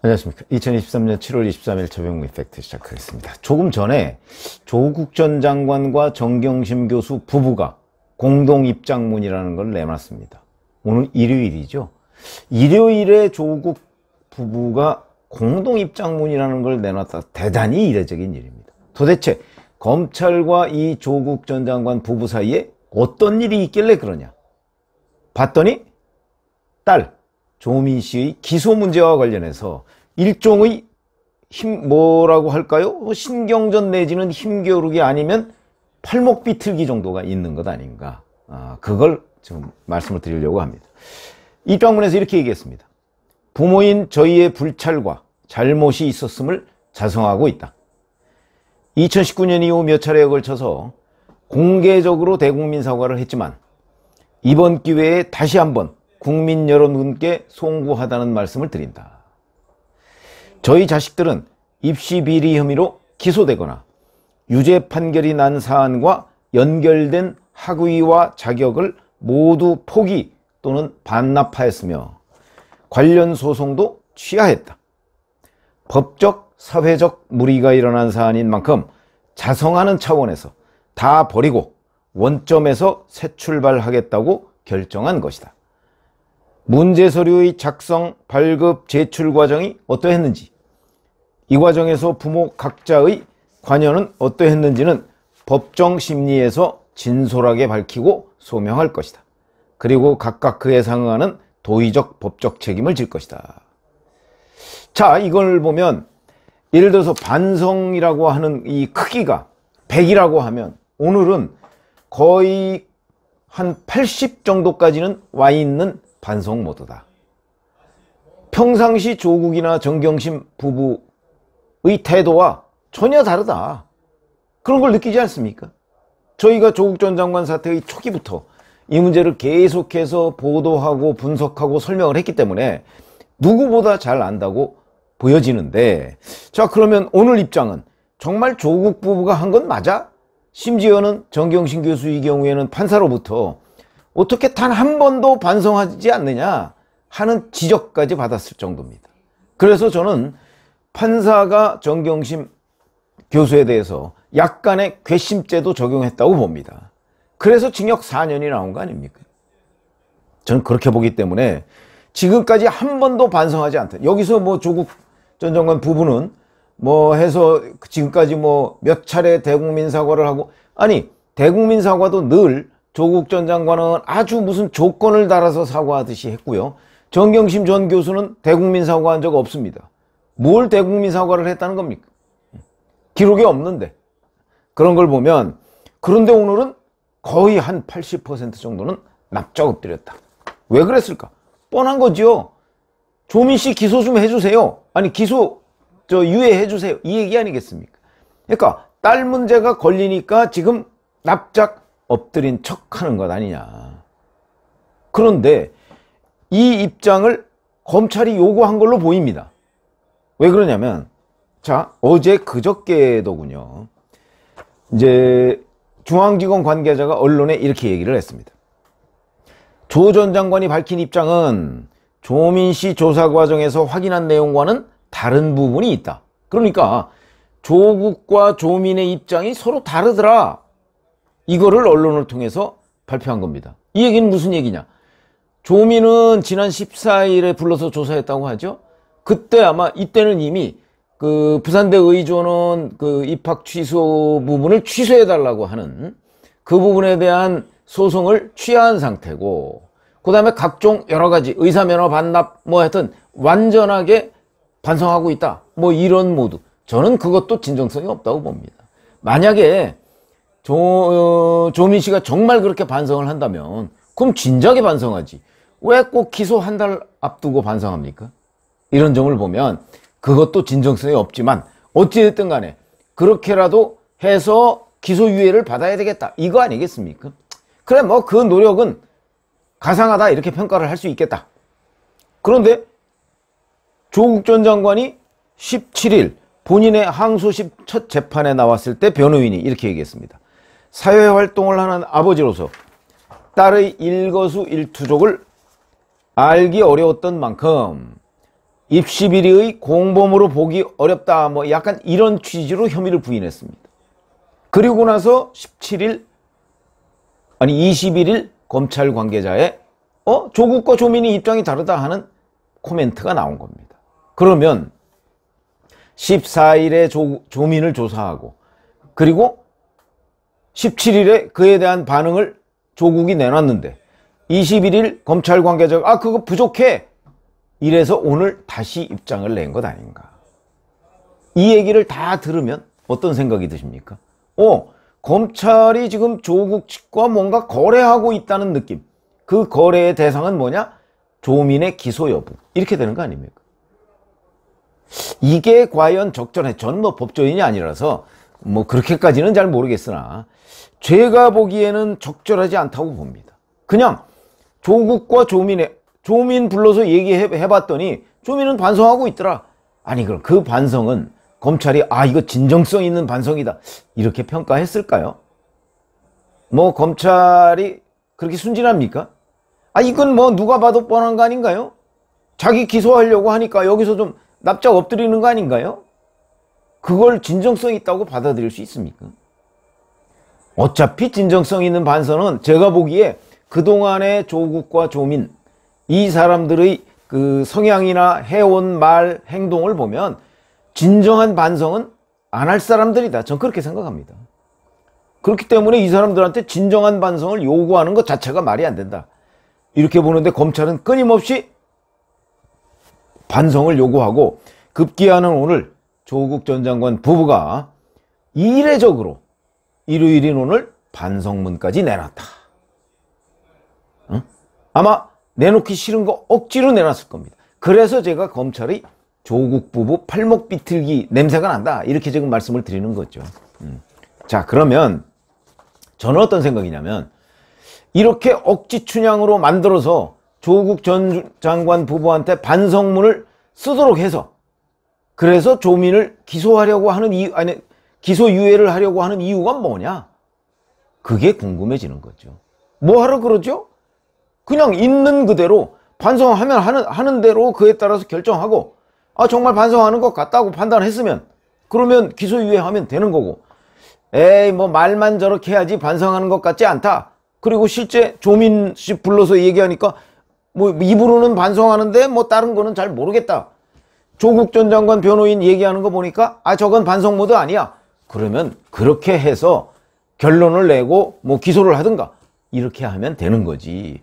안녕하십니까. 2023년 7월 23일 최병무 이펙트 시작하겠습니다. 조금 전에 조국 전 장관과 정경심 교수 부부가 공동 입장문이라는 걸 내놨습니다. 오늘 일요일이죠. 일요일에 조국 부부가 공동 입장문이라는 걸 내놨다. 대단히 이례적인 일입니다. 도대체 검찰과 이 조국 전 장관 부부 사이에 어떤 일이 있길래 그러냐. 봤더니 딸 조민 씨의 기소 문제와 관련해서 일종의 뭐라고 할까요? 신경전 내지는 힘겨루기 아니면 팔목 비틀기 정도가 있는 것 아닌가. 그걸 좀 말씀을 드리려고 합니다. 입장문에서 이렇게 얘기했습니다. 부모인 저희의 불찰과 잘못이 있었음을 자성하고 있다. 2019년 이후 몇 차례에 걸쳐서 공개적으로 대국민 사과를 했지만 이번 기회에 다시 한번 국민 여러분께 송구하다는 말씀을 드린다. 저희 자식들은 입시 비리 혐의로 기소되거나 유죄 판결이 난 사안과 연결된 학위와 자격을 모두 포기 또는 반납하였으며 관련 소송도 취하했다. 법적, 사회적 무리가 일어난 사안인 만큼 자성하는 차원에서 다 버리고 원점에서 새 출발하겠다고 결정한 것이다. 문제 서류의 작성, 발급, 제출 과정이 어떠했는지, 이 과정에서 부모 각자의 관여는 어떠했는지는 법정 심리에서 진솔하게 밝히고 소명할 것이다. 그리고 각각 그에 상응하는 도의적, 법적 책임을 질 것이다. 자, 이걸 보면 예를 들어서 반성이라고 하는 이 크기가 100이라고 하면 오늘은 거의 한 80 정도까지는 와 있는 반성 모드다. 평상시 조국이나 정경심 부부의 태도와 전혀 다르다. 그런 걸 느끼지 않습니까? 저희가 조국 전 장관 사태의 초기부터 이 문제를 계속해서 보도하고 분석하고 설명을 했기 때문에 누구보다 잘 안다고 보여지는데, 자, 그러면 오늘 입장은 정말 조국 부부가 한 건 맞아? 심지어는 정경심 교수의 경우에는 판사로부터 어떻게 단 한 번도 반성하지 않느냐 하는 지적까지 받았을 정도입니다. 그래서 저는 판사가 정경심 교수에 대해서 약간의 괘씸죄도 적용했다고 봅니다. 그래서 징역 4년이 나온 거 아닙니까? 저는 그렇게 보기 때문에 지금까지 한 번도 반성하지 않다. 여기서 뭐 조국 전 장관 부부는 뭐 해서 지금까지 뭐 몇 차례 대국민 사과를 하고, 아니 대국민 사과도 늘 조국 전 장관은 아주 무슨 조건을 달아서 사과하듯이 했고요. 정경심 전 교수는 대국민 사과한 적 없습니다. 뭘 대국민 사과를 했다는 겁니까? 기록이 없는데. 그런 걸 보면, 그런데 오늘은 거의 한 80% 정도는 납작 엎드렸다. 왜 그랬을까? 뻔한 거죠. 조민 씨 기소 좀 해주세요. 아니 기소 유예해 주세요. 이 얘기 아니겠습니까? 그러니까 딸 문제가 걸리니까 지금 납작 엎드린 척하는 것 아니냐. 그런데 이 입장을 검찰이 요구한 걸로 보입니다. 왜 그러냐면, 자, 어제 그저께더군요. 이제 중앙지검 관계자가 언론에 이렇게 얘기를 했습니다. 조 전 장관이 밝힌 입장은 조민 씨 조사 과정에서 확인한 내용과는 다른 부분이 있다. 그러니까 조국과 조민의 입장이 서로 다르더라. 이거를 언론을 통해서 발표한 겁니다. 이 얘기는 무슨 얘기냐? 조민은 지난 14일에 불러서 조사했다고 하죠. 그때 아마 이때는 이미 그 부산대 의존원 그 입학 취소 부분을 취소해달라고 하는 그 부분에 대한 소송을 취하한 상태고, 그 다음에 각종 여러 가지 의사면허 반납 뭐 하여튼 완전하게 반성하고 있다. 뭐 이런 모드. 저는 그것도 진정성이 없다고 봅니다. 만약에 조민 씨가 정말 그렇게 반성을 한다면 그럼 진작에 반성하지. 왜 꼭 기소 한 달 앞두고 반성합니까? 이런 점을 보면 그것도 진정성이 없지만 어찌됐든 간에 그렇게라도 해서 기소유예를 받아야 되겠다. 이거 아니겠습니까? 그래 뭐 그 노력은 가상하다 이렇게 평가를 할 수 있겠다. 그런데 조국 전 장관이 17일 본인의 항소심 첫 재판에 나왔을 때 변호인이 이렇게 얘기했습니다. 사회활동을 하는 아버지로서 딸의 일거수일투족을 알기 어려웠던 만큼 입시 비리의 공범으로 보기 어렵다, 뭐 약간 이런 취지로 혐의를 부인했습니다. 그리고 나서 21일 검찰 관계자의 조국과 조민이 입장이 다르다 하는 코멘트가 나온 겁니다. 그러면 14일에 조민을 조사하고 그리고 17일에 그에 대한 반응을 조국이 내놨는데 21일 검찰 관계자가 그거 부족해 이래서 오늘 다시 입장을 낸 것 아닌가. 이 얘기를 다 들으면 어떤 생각이 드십니까? 검찰이 지금 조국 측과 뭔가 거래하고 있다는 느낌. 그 거래의 대상은 뭐냐? 조민의 기소 여부. 이렇게 되는 거 아닙니까? 이게 과연 적절해? 저는 뭐 법조인이 아니라서 뭐 그렇게까지는 잘 모르겠으나 제가 보기에는 적절하지 않다고 봅니다. 그냥 조국과 조민 불러서 얘기해봤더니 조민은 반성하고 있더라. 아니 그럼 그 반성은 검찰이 이거 진정성 있는 반성이다 이렇게 평가했을까요? 뭐 검찰이 그렇게 순진합니까? 이건 뭐 누가 봐도 뻔한 거 아닌가요? 자기 기소하려고 하니까 여기서 좀 납작 엎드리는 거 아닌가요? 그걸 진정성 있다고 받아들일 수 있습니까? 어차피 진정성 있는 반성은 제가 보기에 그동안의 조국과 조민 이 사람들의 그 성향이나 해온 말 행동을 보면 진정한 반성은 안 할 사람들이다. 전 그렇게 생각합니다. 그렇기 때문에 이 사람들한테 진정한 반성을 요구하는 것 자체가 말이 안 된다. 이렇게 보는데 검찰은 끊임없이 반성을 요구하고 급기야는 오늘 조국 전 장관 부부가 이례적으로 일요일인 오늘 반성문까지 내놨다. 아마 내놓기 싫은 거 억지로 내놨을 겁니다. 그래서 제가 검찰의 조국 부부 팔목 비틀기 냄새가 난다 이렇게 지금 말씀을 드리는 거죠. 자, 그러면 저는 어떤 생각이냐면 이렇게 억지 춘향으로 만들어서 조국 전 장관 부부한테 반성문을 쓰도록 해서 그래서 조민을 기소하려고 하는 기소유예를 하려고 하는 이유가 뭐냐? 그게 궁금해지는 거죠. 뭐하러 그러죠? 그냥 있는 그대로 반성하면 하는 대로 그에 따라서 결정하고 정말 반성하는 것 같다고 판단했으면 그러면 기소유예하면 되는 거고 뭐 말만 저렇게 해야지 반성하는 것 같지 않다. 그리고 실제 조민 씨 불러서 얘기하니까 뭐 입으로는 반성하는데 뭐 다른 거는 잘 모르겠다. 조국 전 장관 변호인 얘기하는 거 보니까 저건 반성 모드 아니야. 그러면 그렇게 해서 결론을 내고 뭐 기소를 하든가 이렇게 하면 되는 거지.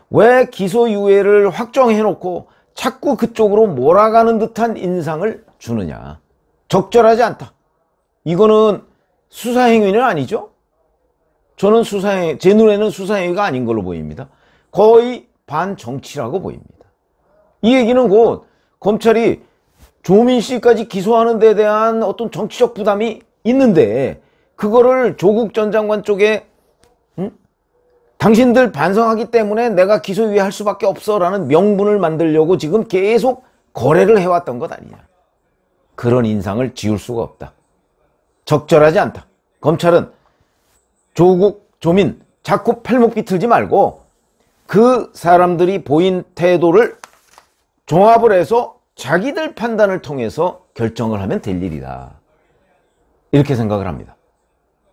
왜 기소유예를 확정해놓고 자꾸 그쪽으로 몰아가는 듯한 인상을 주느냐. 적절하지 않다. 이거는 수사행위는 아니죠. 저는 제 눈에는 수사행위가 아닌 걸로 보입니다. 거의 반정치라고 보입니다. 이 얘기는 곧 검찰이 조민 씨까지 기소하는 데 대한 어떤 정치적 부담이 있는데 그거를 조국 전 장관 쪽에 당신들 반성하기 때문에 내가 기소유예 할 수밖에 없어 라는 명분을 만들려고 지금 계속 거래를 해왔던 것 아니냐. 그런 인상을 지울 수가 없다. 적절하지 않다. 검찰은 조국, 조민 자꾸 팔목 비틀지 말고 그 사람들이 보인 태도를 종합을 해서 자기들 판단을 통해서 결정을 하면 될 일이다. 이렇게 생각을 합니다.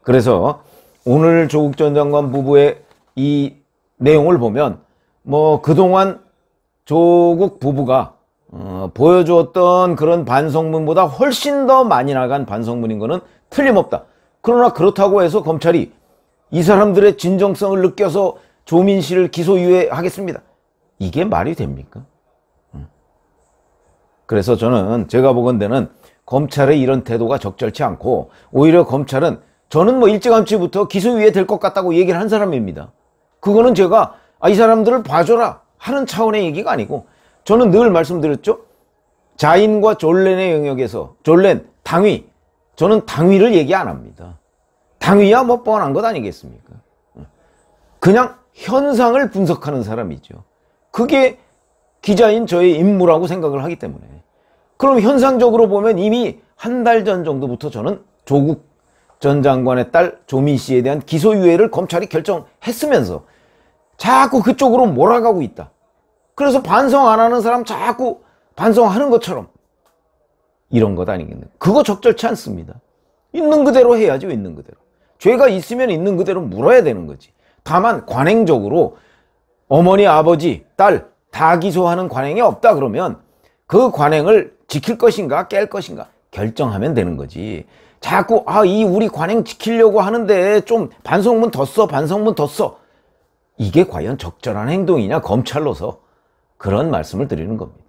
그래서 오늘 조국 전 장관 부부의 이 내용을 보면 뭐 그동안 조국 부부가 보여주었던 그런 반성문보다 훨씬 더 많이 나간 반성문인 거는 틀림없다. 그러나 그렇다고 해서 검찰이 이 사람들의 진정성을 느껴서 조민 씨를 기소유예하겠습니다. 이게 말이 됩니까? 그래서 제가 보건대는 검찰의 이런 태도가 적절치 않고 오히려 검찰은 저는 뭐 일찌감치부터 기소유예 될 것 같다고 얘기를 한 사람입니다. 그거는 제가 이 사람들을 봐줘라 하는 차원의 얘기가 아니고 저는 늘 말씀드렸죠. 자인과 졸렌의 영역에서 졸렌, 당위, 저는 당위를 얘기 안 합니다. 당위야 뭐 뻔한 것 아니겠습니까? 그냥 현상을 분석하는 사람이죠. 그게 기자인 저의 임무라고 생각을 하기 때문에. 그럼 현상적으로 보면 이미 한 달 전 정도부터 저는 조국 전 장관의 딸 조민 씨에 대한 기소유예를 검찰이 결정했으면서 자꾸 그쪽으로 몰아가고 있다. 그래서 반성 안 하는 사람 자꾸 반성하는 것처럼 이런 것 아니겠네요. 그거 적절치 않습니다. 있는 그대로 해야죠. 있는 그대로. 죄가 있으면 있는 그대로 물어야 되는 거지. 다만 관행적으로 어머니, 아버지, 딸 다 기소하는 관행이 없다 그러면 그 관행을 지킬 것인가 깰 것인가 결정하면 되는 거지. 자꾸 이 우리 관행 지키려고 하는데 좀 반성문 더 써, 반성문 더 써. 이게 과연 적절한 행동이냐 검찰로서 그런 말씀을 드리는 겁니다.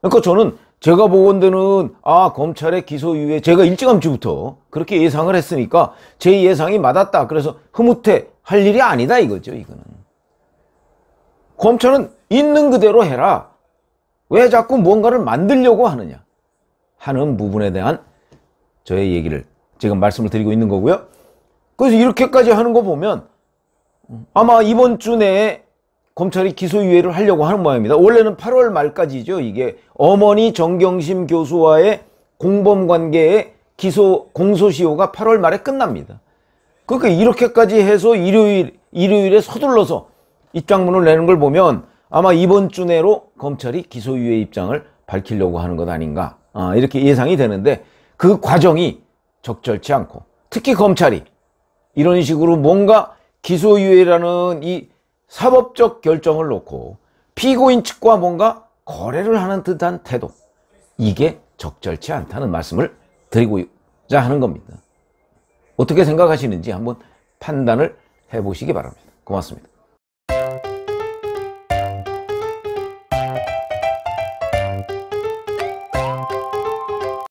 그러니까 저는 제가 보건대는 검찰의 기소유예 제가 일찌감치부터 그렇게 예상을 했으니까 제 예상이 맞았다. 그래서 흐뭇해 할 일이 아니다 이거죠. 이거는 검찰은 있는 그대로 해라. 왜 자꾸 뭔가를 만들려고 하느냐 하는 부분에 대한 저의 얘기를 지금 말씀을 드리고 있는 거고요. 그래서 이렇게까지 하는 거 보면 아마 이번 주 내에 검찰이 기소유예를 하려고 하는 모양입니다. 원래는 8월 말까지죠. 이게 어머니 정경심 교수와의 공범관계의 공소시효가 8월 말에 끝납니다. 그러니까 이렇게까지 해서 일요일에 서둘러서 입장문을 내는 걸 보면 아마 이번 주 내로 검찰이 기소유예 입장을 밝히려고 하는 것 아닌가 이렇게 예상이 되는데 그 과정이 적절치 않고 특히 검찰이 이런 식으로 뭔가 기소유예라는 이 사법적 결정을 놓고 피고인 측과 뭔가 거래를 하는 듯한 태도 이게 적절치 않다는 말씀을 드리고자 하는 겁니다. 어떻게 생각하시는지 한번 판단을 해보시기 바랍니다. 고맙습니다.